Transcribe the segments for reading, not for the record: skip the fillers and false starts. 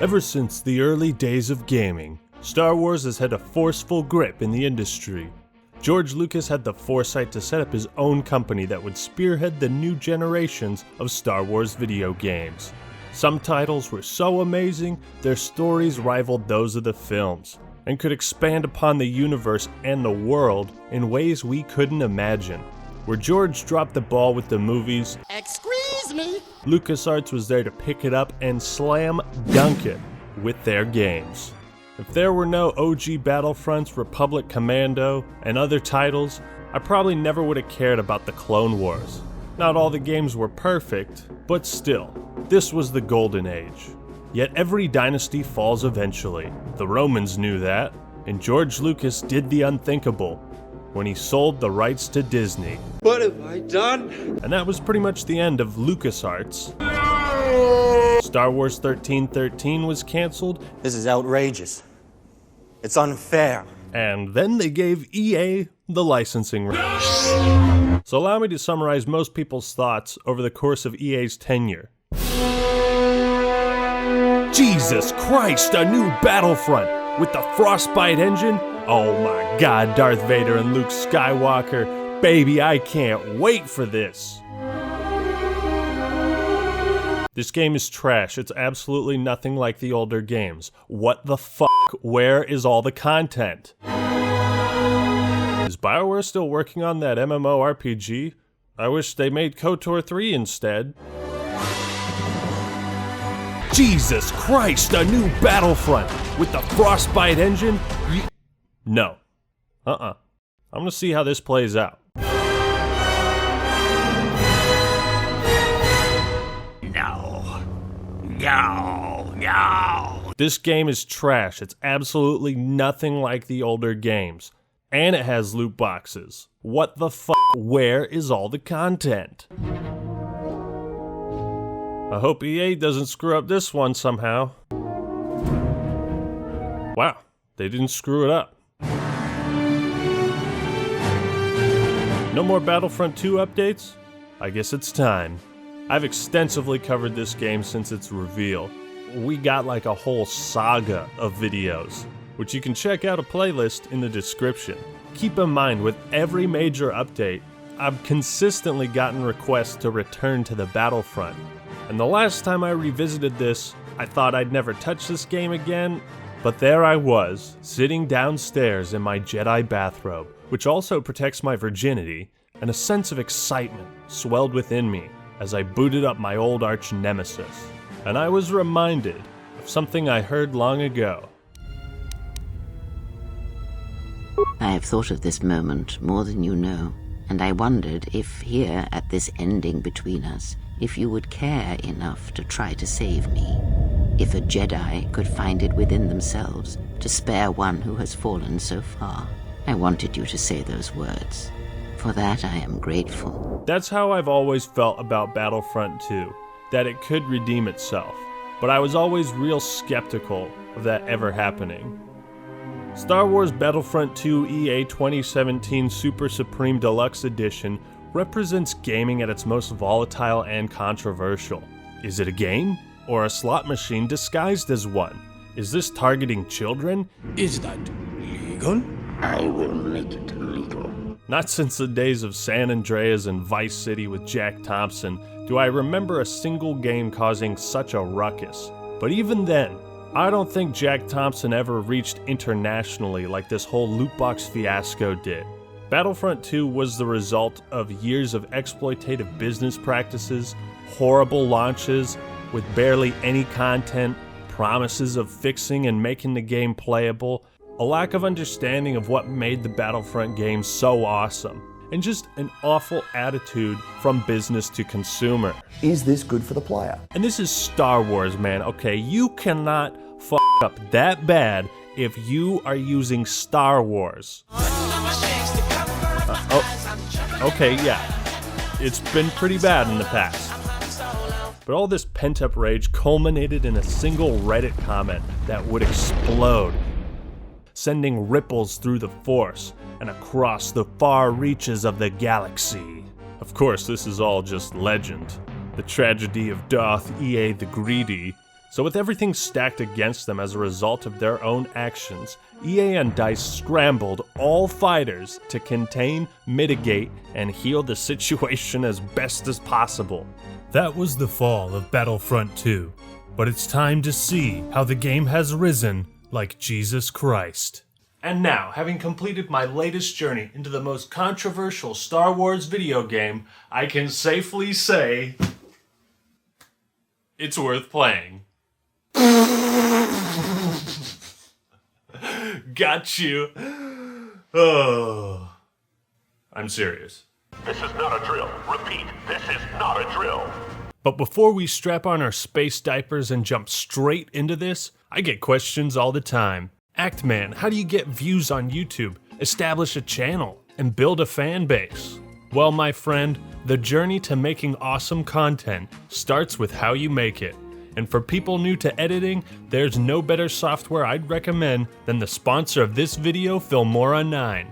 Ever since the early days of gaming, Star Wars has had a forceful grip in the industry. George Lucas had the foresight to set up his own company that would spearhead the new generations of Star Wars video games. Some titles were so amazing, their stories rivaled those of the films, and could expand upon the universe and the world in ways we couldn't imagine. Where George dropped the ball with the movies, Excuse me, LucasArts was there to pick it up and slam dunk it with their games. If there were no OG Battlefronts, Republic Commando, and other titles, I probably never would have cared about the Clone Wars. Not all the games were perfect, but still, this was the golden age. Yet every dynasty falls eventually. The Romans knew that, and George Lucas did the unthinkable when he sold the rights to Disney. What have I done? And that was pretty much the end of LucasArts. Star Wars 1313 was canceled. This is outrageous. It's unfair. And then they gave EA the licensing rights. So allow me to summarize most people's thoughts over the course of EA's tenure. Jesus Christ, a new Battlefront with the Frostbite engine? Oh my god, Darth Vader and Luke Skywalker. Baby, I can't wait for this. This game is trash. It's absolutely nothing like the older games. What the fuck? Where is all the content? Is BioWare still working on that MMORPG? I wish they made KOTOR 3 instead. Jesus Christ, a new Battlefront with the Frostbite engine? No. I'm gonna see how this plays out. No. This game is trash. It's absolutely nothing like the older games. And it has loot boxes. What the fuck? Where is all the content? I hope EA doesn't screw up this one somehow. Wow, they didn't screw it up. No more Battlefront 2 updates? I guess it's time. I've extensively covered this game since its reveal. We got like a whole saga of videos, which you can check out a playlist in the description. Keep in mind, with every major update, I've consistently gotten requests to return to the Battlefront. And the last time I revisited this, I thought I'd never touch this game again, but there I was, sitting downstairs in my Jedi bathrobe, which also protects my virginity, and a sense of excitement swelled within me as I booted up my old arch nemesis. And I was reminded of something I heard long ago. I have thought of this moment more than you know, and I wondered if here at this ending between us, if you would care enough to try to save me. If a Jedi could find it within themselves to spare one who has fallen so far. I wanted you to say those words. For that I am grateful. That's how I've always felt about Battlefront 2, that it could redeem itself. But I was always real skeptical of that ever happening. Star Wars Battlefront 2 EA 2017 Super Supreme Deluxe Edition represents gaming at its most volatile and controversial. Is it a game? Or a slot machine disguised as one? Is this targeting children? Is that legal? I will make it legal. Not since the days of San Andreas and Vice City with Jack Thompson do I remember a single game causing such a ruckus. But even then, I don't think Jack Thompson ever reached internationally like this whole loot box fiasco did. Battlefront 2 was the result of years of exploitative business practices, horrible launches with barely any content, promises of fixing and making the game playable, a lack of understanding of what made the Battlefront game so awesome, and just an awful attitude from business to consumer. Is this good for the player? And this is Star Wars, man, okay? You cannot f up that bad if you are using Star Wars. Okay, yeah. It's been pretty bad in the past. But all this pent-up rage culminated in a single Reddit comment that would explode, sending ripples through the Force and across the far reaches of the galaxy. Of course, this is all just legend. The tragedy of Darth EA the Greedy So with everything stacked against them as a result of their own actions, EA and DICE scrambled all fighters to contain, mitigate, and heal the situation as best as possible. That was the fall of Battlefront 2, but it's time to see how the game has risen like Jesus Christ. And now, having completed my latest journey into the most controversial Star Wars video game, I can safely say it's worth playing. Got you. Oh, I'm serious. This is not a drill. Repeat, this is not a drill. But before we strap on our space diapers and jump straight into this, I get questions all the time. Actman, how do you get views on YouTube, establish a channel, and build a fan base? Well, my friend, the journey to making awesome content starts with how you make it. And for people new to editing, there's no better software I'd recommend than the sponsor of this video, Filmora 9.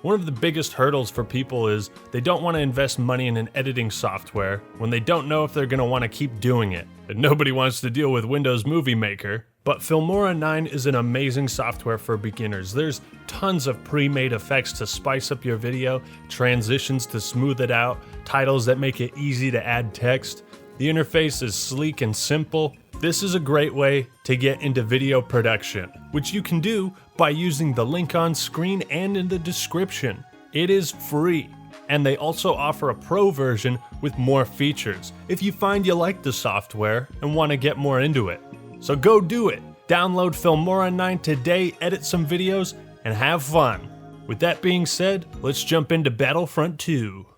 One of the biggest hurdles for people is they don't want to invest money in an editing software when they don't know if they're going to want to keep doing it. And nobody wants to deal with Windows Movie Maker. But Filmora 9 is an amazing software for beginners. There's tons of pre-made effects to spice up your video, transitions to smooth it out, titles that make it easy to add text. The interface is sleek and simple. This is a great way to get into video production, which you can do by using the link on screen and in the description. It is free, and they also offer a pro version with more features if you find you like the software and want to get more into it. So go do it. Download Filmora 9 today, edit some videos, and have fun. With that being said, let's jump into Battlefront 2.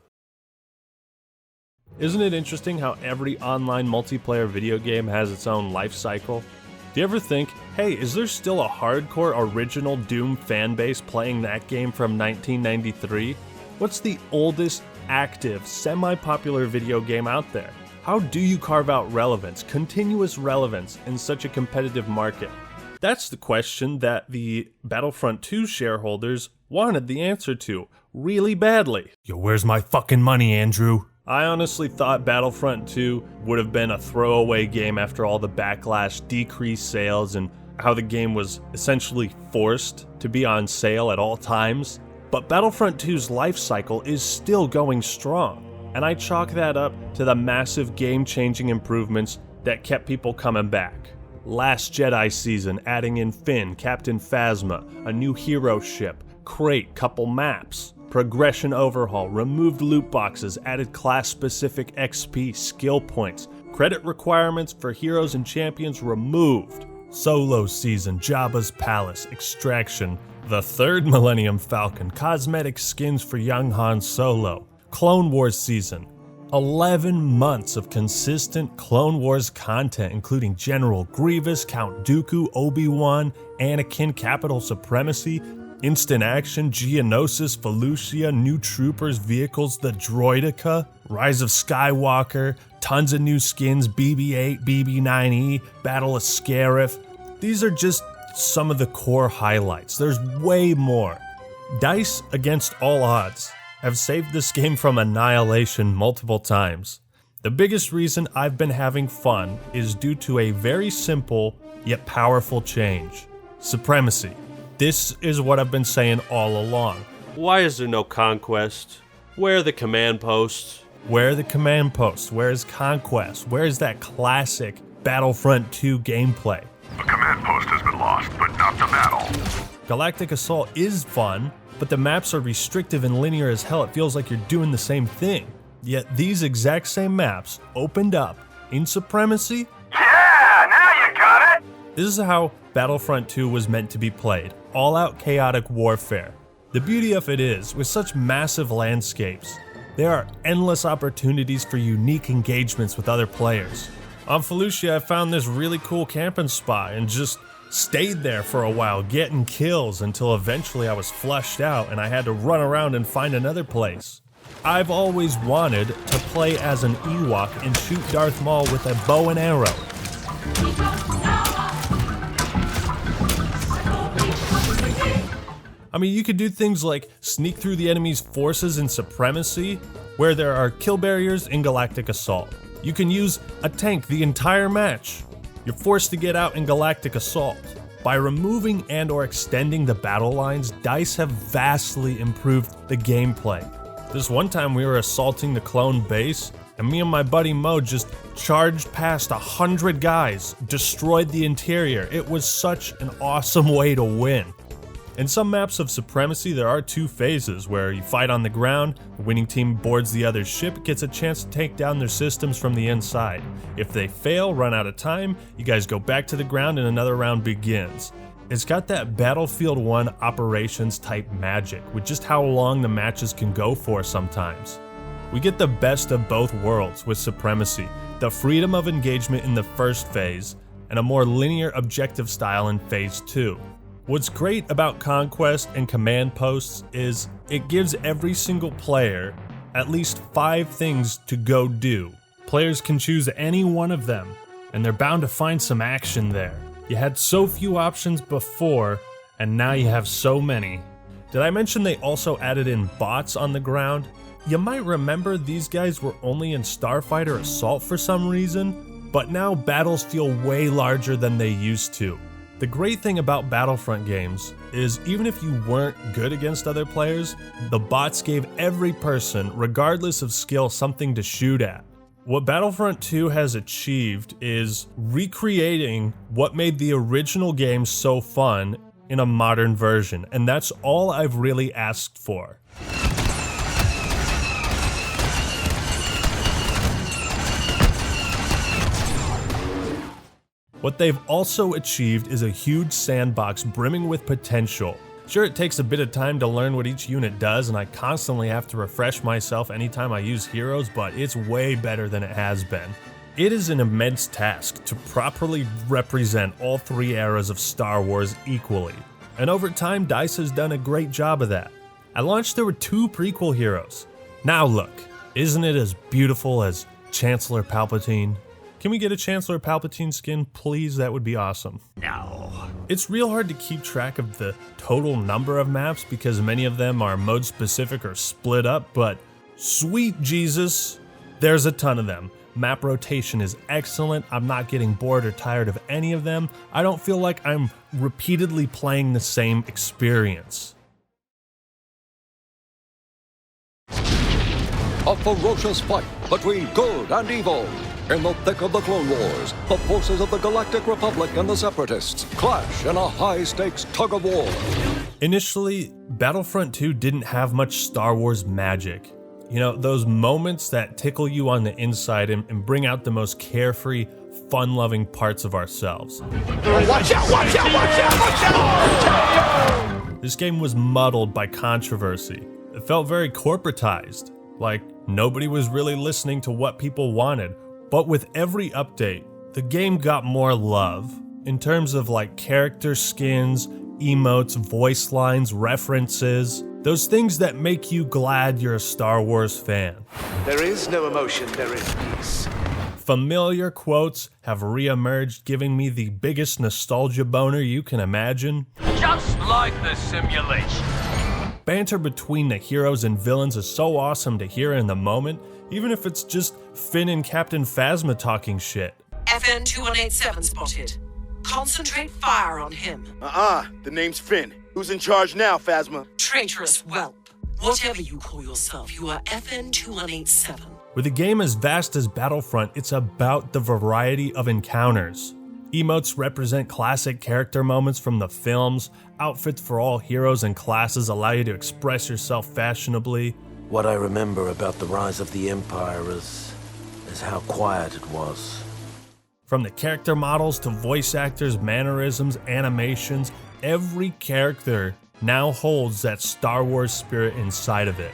Isn't it interesting how every online multiplayer video game has its own life cycle? Do you ever think, hey, is there still a hardcore original Doom fanbase playing that game from 1993? What's the oldest, active, semi-popular video game out there? How do you carve out relevance, continuous relevance, in such a competitive market? That's the question that the Battlefront 2 shareholders wanted the answer to, really badly. Yo, where's my fucking money, Andrew? I honestly thought Battlefront 2 would have been a throwaway game after all the backlash, decreased sales, and how the game was essentially forced to be on sale at all times. But Battlefront 2's life cycle is still going strong, and I chalk that up to the massive game-changing improvements that kept people coming back. Last Jedi season adding in Finn, Captain Phasma, a new hero ship, crate, couple maps. Progression overhaul, removed loot boxes, added class-specific XP, skill points, credit requirements for heroes and champions removed. Solo season, Jabba's palace, extraction, the third Millennium Falcon, cosmetic skins for young Han Solo, Clone Wars season, 11 months of consistent Clone Wars content including General Grievous, Count Dooku, Obi-Wan, Anakin, Capital Supremacy, Instant Action, Geonosis, Felucia, new troopers, vehicles, the Droideka, Rise of Skywalker, tons of new skins, BB-8, BB-9E, Battle of Scarif. These are just some of the core highlights. There's way more. DICE, against all odds, have saved this game from annihilation multiple times. The biggest reason I've been having fun is due to a very simple yet powerful change. Supremacy. This is what I've been saying all along. Why is there no conquest? Where are the command posts? Where are the command posts? Where is conquest? Where is that classic Battlefront 2 gameplay? The command post has been lost, but not the battle. Galactic Assault is fun, but the maps are restrictive and linear as hell. It feels like you're doing the same thing. Yet these exact same maps opened up in Supremacy. Yeah, now you got it! This is how Battlefront 2 was meant to be played. All-out chaotic warfare. The beauty of it is, with such massive landscapes, there are endless opportunities for unique engagements with other players. On Felucia, I found this really cool camping spot and just stayed there for a while, getting kills until eventually I was flushed out and I had to run around and find another place. I've always wanted to play as an Ewok and shoot Darth Maul with a bow and arrow. I mean, you could do things like sneak through the enemy's forces in Supremacy, where there are kill barriers in Galactic Assault. You can use a tank the entire match. you're forced to get out in galactic assault. By removing and or extending the battle lines, DICE have vastly improved the gameplay. This one time we were assaulting the clone base, and me and my buddy Mo just charged past 100 guys, destroyed the interior. It was such an awesome way to win. In some maps of Supremacy, there are 2 phases where you fight on the ground, the winning team boards the other ship, gets a chance to take down their systems from the inside. If they fail, run out of time, you guys go back to the ground and another round begins. It's got that Battlefield 1 operations type magic with just how long the matches can go for sometimes. We get the best of both worlds with Supremacy, the freedom of engagement in the first phase, and a more linear objective style in phase 2. What's great about Conquest and Command Posts is it gives every single player at least 5 things to go do. Players can choose any one of them, and they're bound to find some action there. You had so few options before, and now you have so many. Did I mention they also added in bots on the ground? You might remember these guys were only in Starfighter Assault for some reason, but now battles feel way larger than they used to. The great thing about Battlefront games is even if you weren't good against other players, the bots gave every person, regardless of skill, something to shoot at. What Battlefront 2 has achieved is recreating what made the original game so fun in a modern version, and that's all I've really asked for. What they've also achieved is a huge sandbox brimming with potential. Sure, it takes a bit of time to learn what each unit does, and I constantly have to refresh myself anytime I use heroes, but it's way better than it has been. It is an immense task to properly represent all 3 eras of Star Wars equally, and over time DICE has done a great job of that. At launch there were 2 prequel heroes. Now look, isn't it as beautiful as Chancellor Palpatine? Can we get a Chancellor Palpatine skin, please? That would be awesome. No. It's real hard to keep track of the total number of maps because many of them are mode specific or split up, but sweet Jesus, there's a ton of them. Map rotation is excellent. I'm not getting bored or tired of any of them. I don't feel like I'm repeatedly playing the same experience. A ferocious fight between good and evil. In the thick of the Clone Wars, the forces of the Galactic Republic and the Separatists clash in a high-stakes tug-of-war. Initially, Battlefront 2 didn't have much Star Wars magic. You know, those moments that tickle you on the inside and bring out the most carefree, fun-loving parts of ourselves. Watch out! Watch out! Watch out! Watch out! This game was muddled by controversy. It felt very corporatized, like nobody was really listening to what people wanted. But with every update, the game got more love in terms of like character skins, emotes, voice lines, references, those things that make you glad you're a Star Wars fan. There is no emotion, there is peace. Familiar quotes have re-emerged, giving me the biggest nostalgia boner you can imagine. Just like the simulation. Banter between the heroes and villains is so awesome to hear in the moment, even if it's just Finn and Captain Phasma talking shit. FN 2187 spotted. Concentrate fire on him. The name's Finn. Who's in charge now, Phasma? Traitorous whelp. Whatever you call yourself, you are FN 2187. With a game as vast as Battlefront, it's about the variety of encounters. Emotes represent classic character moments from the films, outfits for all heroes and classes allow you to express yourself fashionably. What I remember about the rise of the Empire is how quiet it was. From the character models to voice actors, mannerisms, animations, every character now holds that Star Wars spirit inside of it.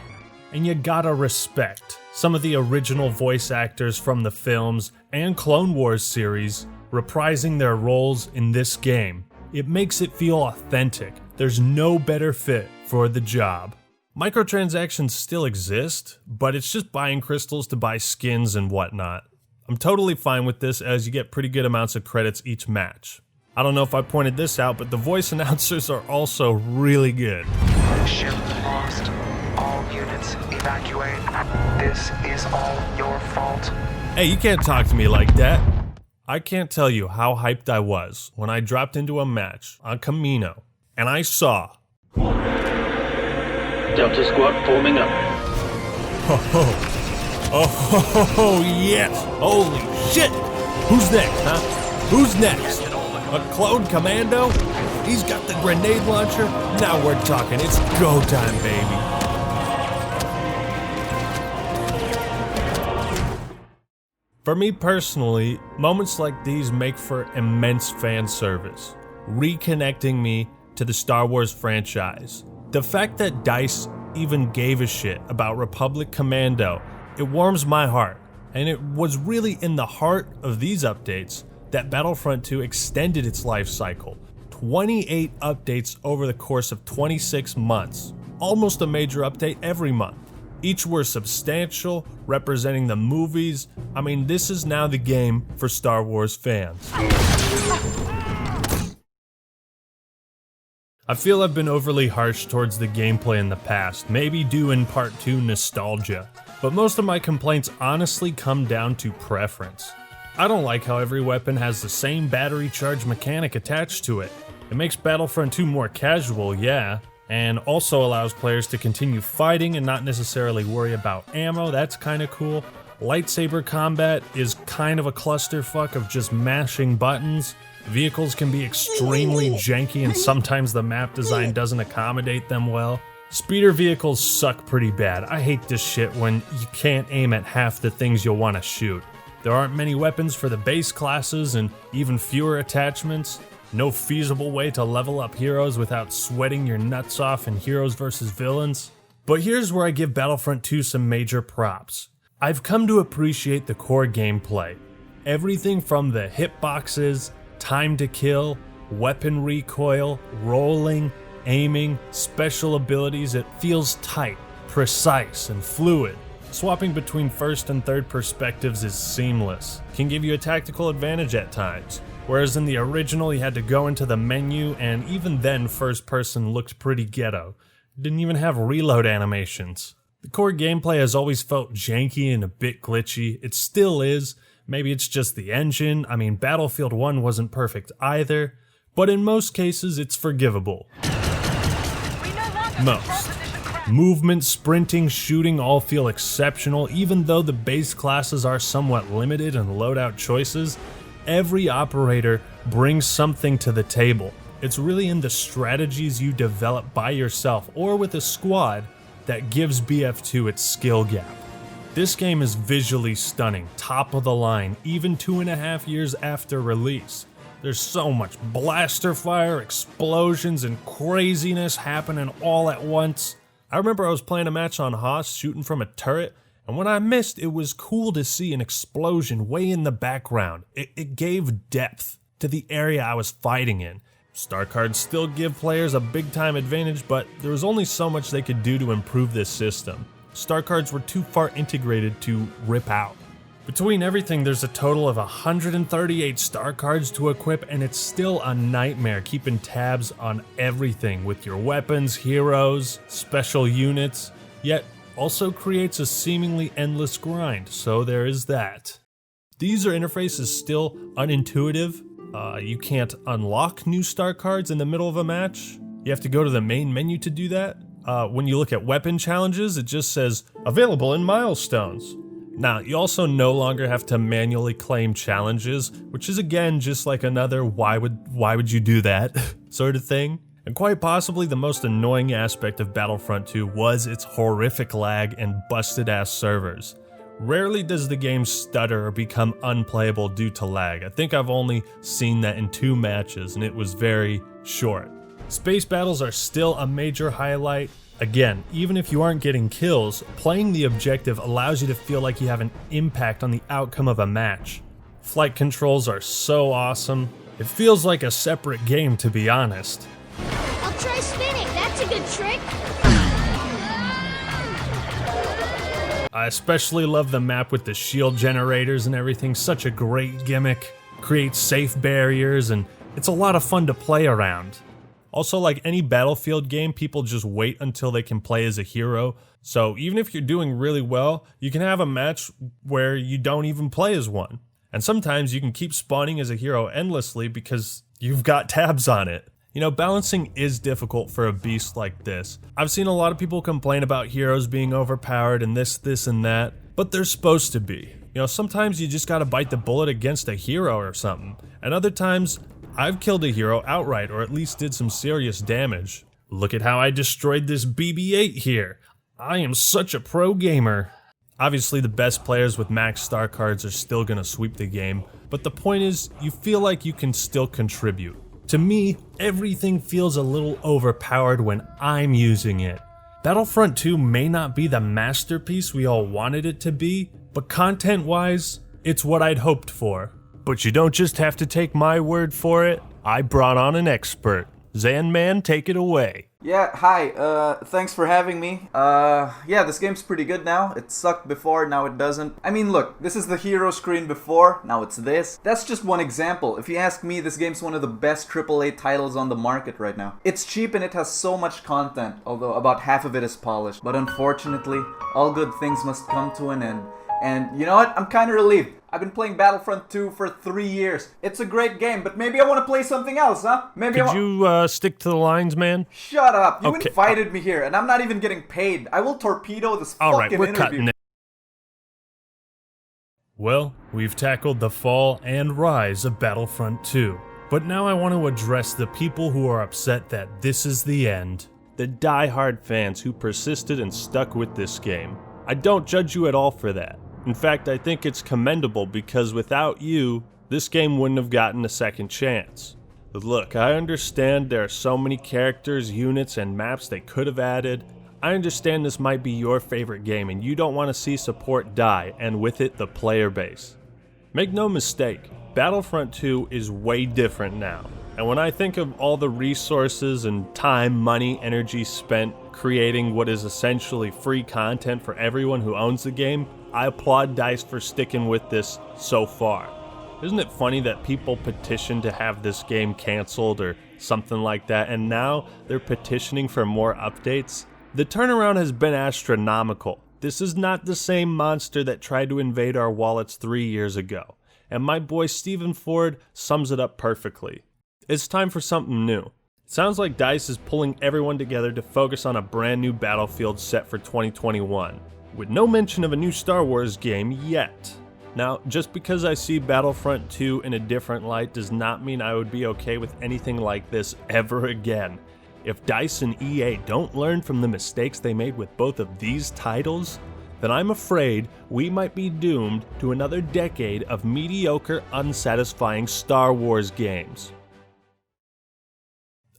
And you gotta respect some of the original voice actors from the films and Clone Wars series reprising their roles in this game. It makes it feel authentic. There's no better fit for the job. Microtransactions still exist, but it's just buying crystals to buy skins and whatnot. I'm totally fine with this as you get pretty good amounts of credits each match. I don't know if I pointed this out, but the voice announcers are also really good. Ship lost. All units evacuate. This is all your fault. Hey, you can't talk to me like that. I can't tell you how hyped I was when I dropped into a match on Camino and I saw Delta Squad forming up. Oh, yes! Holy shit! Who's next, huh? Who's next? A clone commando? He's got the grenade launcher? Now we're talking. It's go time, baby. For me personally, moments like these make for immense fan service, reconnecting me to the Star Wars franchise. The fact that DICE even gave a shit about Republic Commando, it warms my heart, and it was really in the heart of these updates that Battlefront 2 extended its life cycle. 28 updates over the course of 26 months, almost a major update every month. Each were substantial, representing the movies. I mean, this is now the game for Star Wars fans. I feel I've been overly harsh towards the gameplay in the past, maybe due in part to nostalgia, but most of my complaints honestly come down to preference. I don't like how every weapon has the same battery charge mechanic attached to it. It makes Battlefront 2 more casual, yeah, and also allows players to continue fighting and not necessarily worry about ammo. That's kinda cool. Lightsaber combat is kind of a clusterfuck of just mashing buttons. Vehicles can be extremely janky and sometimes the map design doesn't accommodate them well. Speeder vehicles suck pretty bad. I hate this shit when you can't aim at half the things you'll want to shoot. There aren't many weapons for the base classes and even fewer attachments. No feasible way to level up heroes without sweating your nuts off in heroes versus villains. But here's where I give Battlefront 2 some major props. I've come to appreciate the core gameplay. Everything from the hitboxes, time to kill, weapon recoil, rolling, aiming, special abilities, it feels tight, precise, and fluid. Swapping between first and third perspectives is seamless, can give you a tactical advantage at times, whereas in the original you had to go into the menu and even then first person looked pretty ghetto. Didn't even have reload animations. The core gameplay has always felt janky and a bit glitchy, it still is. Maybe it's just the engine. I mean, Battlefield 1 wasn't perfect either, but in most cases it's forgivable. Most. Movement, sprinting, shooting all feel exceptional, even though the base classes are somewhat limited in loadout choices. Every operator brings something to the table. It's really in the strategies you develop by yourself or with a squad that gives BF2 its skill gap. This game is visually stunning, top of the line, even 2.5 years after release. There's so much blaster fire, explosions, and craziness happening all at once. I remember I was playing a match on Haas, shooting from a turret, and when I missed, it was cool to see an explosion way in the background. It gave depth to the area I was fighting in. Star cards still give players a big time advantage, but there was only so much they could do to improve this system. Star cards were too far integrated to rip out. Between everything, there's a total of 138 star cards to equip, and it's still a nightmare keeping tabs on everything with your weapons, heroes, special units, yet also creates a seemingly endless grind, so there is that. The user interface is still unintuitive. You can't unlock new star cards in the middle of a match. You have to go to the main menu to do that. When you look at weapon challenges, it just says, available in milestones. Now, you also no longer have to manually claim challenges, which is again just like another why would you do that sort of thing. And quite possibly the most annoying aspect of Battlefront 2 was its horrific lag and busted ass servers. Rarely does the game stutter or become unplayable due to lag. I think I've only seen that in 2 matches and it was very short. Space battles are still a major highlight. Again, even if you aren't getting kills, playing the objective allows you to feel like you have an impact on the outcome of a match. Flight controls are so awesome. It feels like a separate game, to be honest. I'll try spinning, that's a good trick. I especially love the map with the shield generators and everything, such a great gimmick. Creates safe barriers and it's a lot of fun to play around. Also, like any Battlefield game, people just wait until they can play as a hero. So even if you're doing really well, you can have a match where you don't even play as one. And sometimes you can keep spawning as a hero endlessly because you've got tabs on it. You know, balancing is difficult for a beast like this. I've seen a lot of people complain about heroes being overpowered and this, and that, but they're supposed to be. You know, sometimes you just gotta bite the bullet against a hero or something. And other times, I've killed a hero outright, or at least did some serious damage. Look at how I destroyed this BB-8 here. I am such a pro gamer. Obviously, the best players with max star cards are still gonna sweep the game, but the point is, you feel like you can still contribute. To me, everything feels a little overpowered when I'm using it. Battlefront 2 may not be the masterpiece we all wanted it to be, but content-wise, it's what I'd hoped for. But you don't just have to take my word for it. I brought on an expert. Zanman, take it away. Yeah, hi, thanks for having me. Yeah, this game's pretty good now. It sucked before, now it doesn't. I mean, look, this is the hero screen before, now it's this. That's just one example. If you ask me, this game's one of the best AAA titles on the market right now. It's cheap and it has so much content, although about half of it is polished. But unfortunately, all good things must come to an end. And you know what? I'm kinda relieved. I've been playing Battlefront 2 for 3 years. It's a great game, but maybe I want to play something else, huh? Maybe Could you stick to the lines, man? Shut up. You invited me here, and I'm not even getting paid. I will torpedo this fucking interview. Cutting it. Well, we've tackled the fall and rise of Battlefront 2. But now I want to address the people who are upset that this is the end. The die-hard fans who persisted and stuck with this game. I don't judge you at all for that. In fact, I think it's commendable because without you, this game wouldn't have gotten a second chance. But look, I understand there are so many characters, units, and maps they could have added. I understand this might be your favorite game and you don't want to see support die, and with it, the player base. Make no mistake, Battlefront 2 is way different now. And when I think of all the resources and time, money, energy spent creating what is essentially free content for everyone who owns the game, I applaud DICE for sticking with this so far. Isn't it funny that people petitioned to have this game canceled or something like that, and now they're petitioning for more updates? The turnaround has been astronomical. This is not the same monster that tried to invade our wallets 3 years ago, and my boy Stephen Ford sums it up perfectly. It's time for something new. It sounds like DICE is pulling everyone together to focus on a brand new Battlefield set for 2021. With no mention of a new Star Wars game yet. Now, just because I see Battlefront 2 in a different light does not mean I would be okay with anything like this ever again. If DICE and EA don't learn from the mistakes they made with both of these titles, then I'm afraid we might be doomed to another decade of mediocre, unsatisfying Star Wars games.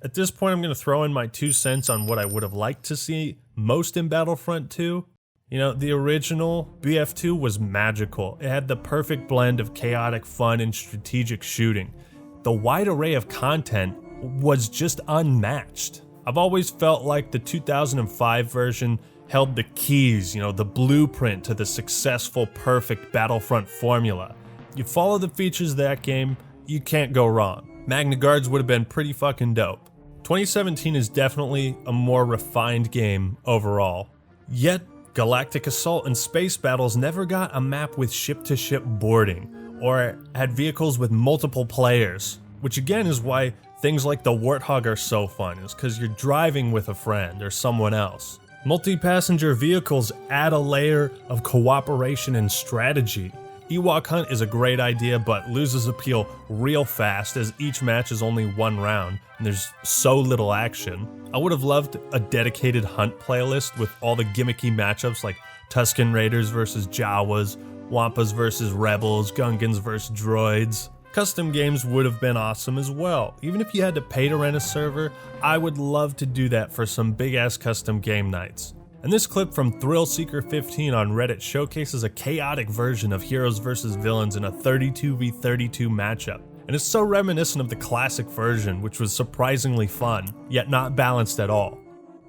At this point, I'm going to throw in my 2 cents on what I would have liked to see most in Battlefront 2. You know, the original BF2 was magical. It had the perfect blend of chaotic fun and strategic shooting. The wide array of content was just unmatched. I've always felt like the 2005 version held the keys, the blueprint to the successful, perfect Battlefront formula. You follow the features of that game, you can't go wrong. Magna Guards would have been pretty fucking dope. 2017 is definitely a more refined game overall. Yet, Galactic Assault and Space Battles never got a map with ship-to-ship boarding, or had vehicles with multiple players, which again is why things like the Warthog are so fun, is because you're driving with a friend or someone else. Multi-passenger vehicles add a layer of cooperation and strategy. Ewok Hunt is a great idea, but loses appeal real fast as each match is only one round, and there's so little action. I would have loved a dedicated hunt playlist with all the gimmicky matchups like Tusken Raiders versus Jawas, Wampas versus Rebels, Gungans versus Droids. Custom games would have been awesome as well. Even if you had to pay to rent a server, I would love to do that for some big-ass custom game nights. And this clip from Thrillseeker15 on Reddit showcases a chaotic version of heroes versus villains in a 32v32 matchup. And it's so reminiscent of the classic version, which was surprisingly fun, yet not balanced at all.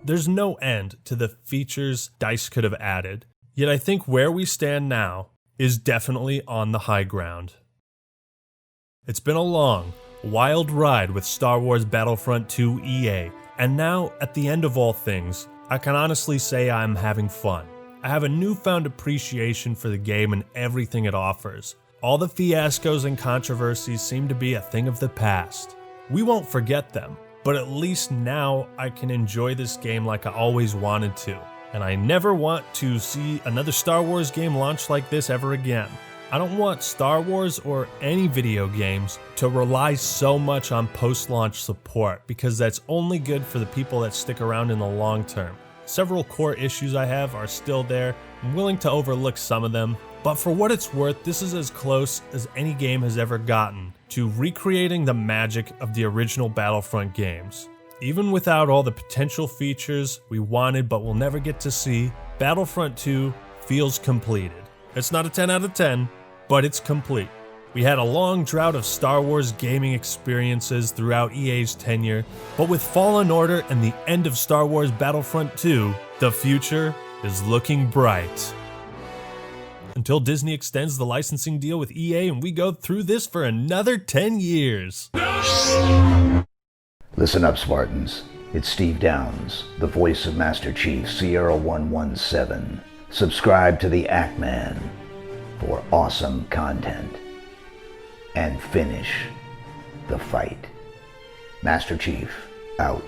There's no end to the features DICE could have added, yet I think where we stand now is definitely on the high ground. It's been a long, wild ride with Star Wars Battlefront 2 EA, and now, at the end of all things, I can honestly say I'm having fun. I have a newfound appreciation for the game and everything it offers. All the fiascos and controversies seem to be a thing of the past. We won't forget them, but at least now I can enjoy this game like I always wanted to. And I never want to see another Star Wars game launch like this ever again. I don't want Star Wars or any video games to rely so much on post-launch support, because that's only good for the people that stick around in the long term. Several core issues I have are still there. I'm willing to overlook some of them, but for what it's worth, this is as close as any game has ever gotten to recreating the magic of the original Battlefront games. Even without all the potential features we wanted but will never get to see, Battlefront 2 feels completed. It's not a 10 out of 10, but it's complete. We had a long drought of Star Wars gaming experiences throughout EA's tenure, but with Fallen Order and the end of Star Wars Battlefront 2, the future is looking bright. Until Disney extends the licensing deal with EA and we go through this for another 10 years. Listen up, Spartans. It's Steve Downs, the voice of Master Chief Sierra 117. Subscribe to the Act Man for awesome content. And finish the fight. Master Chief, out.